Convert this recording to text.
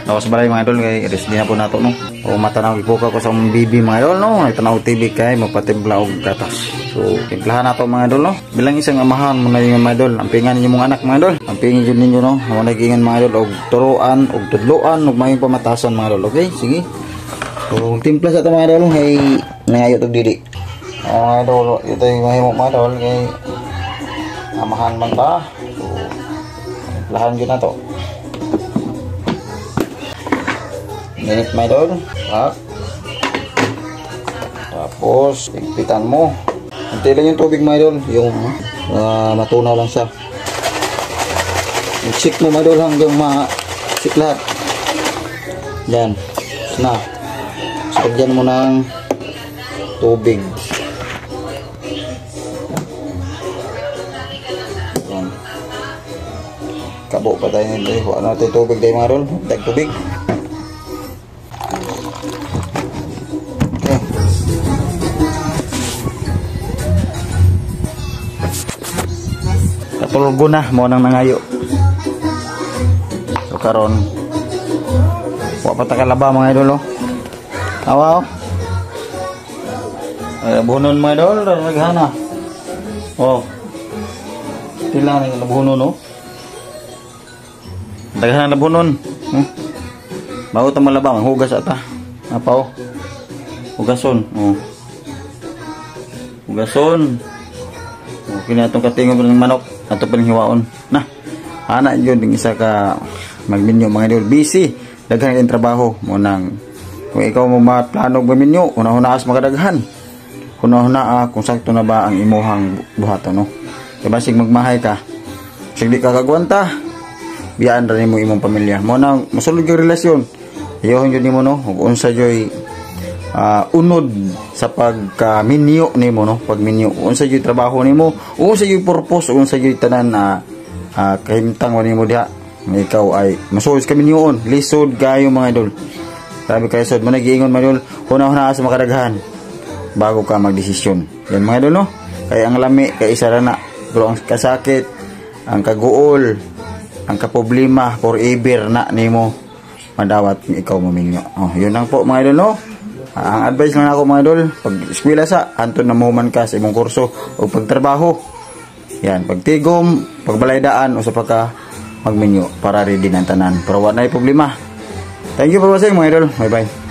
Tapos balay mga idol kay rest din na po nato no. O matanaw ipuka ko sa bibi mga idol no. Itanaw TV kay magpatimpla og gatas. So timplahan nato mga idol no. Bilang isang amahan mo na yung mga idol. Ampingan ninyo mga anak mga idol. Ampingin jud ninyo no. Mo nagingan mga idol og turuan og tudloan og mayong pamatason mga idol. Okay, sige. So timpla sa to mga idol kay nangayo og dili. Mga idol, ito yung mahimo mga idol kay amahan man ta. So timplahan gyud na to. Minit mga idol. Tapos higpitan mo. Hintay lang yung tubig mga idol. Yung matunaw lang siya. I-check mo mga idol hanggang ma-check lahat. Yan. Na. Sagyan mo ng tubig. Yan. Kabo pa tayo nito. Ano natin tubig tayo mga idol? Dag tubig. Katulgo na mo nang nangayo. So karon wa pa ta kalaba mga idol oh. Awa oh. Ay bunon mga idol naghana. Oh. Tila ni bunon no. Daghan na bunon. Bago ta malaba hugas ata. Apa oh. Hugason. Oh. Hugason. Okay na itong katingog ng manok. Ato pa hiwaon. Nah, ana yun ng isa ka magminyo mga idol. Busy. Daghan yung trabaho mo nang kung ikaw mo maplano magminyo, una-unaas makadaghan. Una-una kung sakto na ba ang imuhang buhaton no. Kaya basig magmahay ka. Sige ka kagwanta. Biyaan rin mo imong pamilya. Mo nang masulod yung relasyon. Iyohon yun mo no. Kung unsa joy unod sa pagminyo nimo no, pagminyo unsa jud trabaho nimo, unsa jud purpose, unsa jud tanan kahimtang nimo diha ikaw ay masuos ka minyoon, lisod kayo mga idol. Sabi kayo sud man nagiingon mga idol, hunahuna sa makadaghan bago ka magdesisyon. Yan mga idol no, kay ang lami kay isa ra na, pero ang kasakit, ang kaguol, ang kaproblema forever na nimo madawat ikaw maminyo. Oh, yun lang po mga idol no. Ang advice lang ako mga idol, pag eskwela sa anton na muhuman ka sa imong kurso o pagtrabaho. Yan, pagtigom, pagbalayadaan o sa pagka magminyo para ready ng tanan. Pero wala na problema. Thank you for watching mga idol. Bye bye.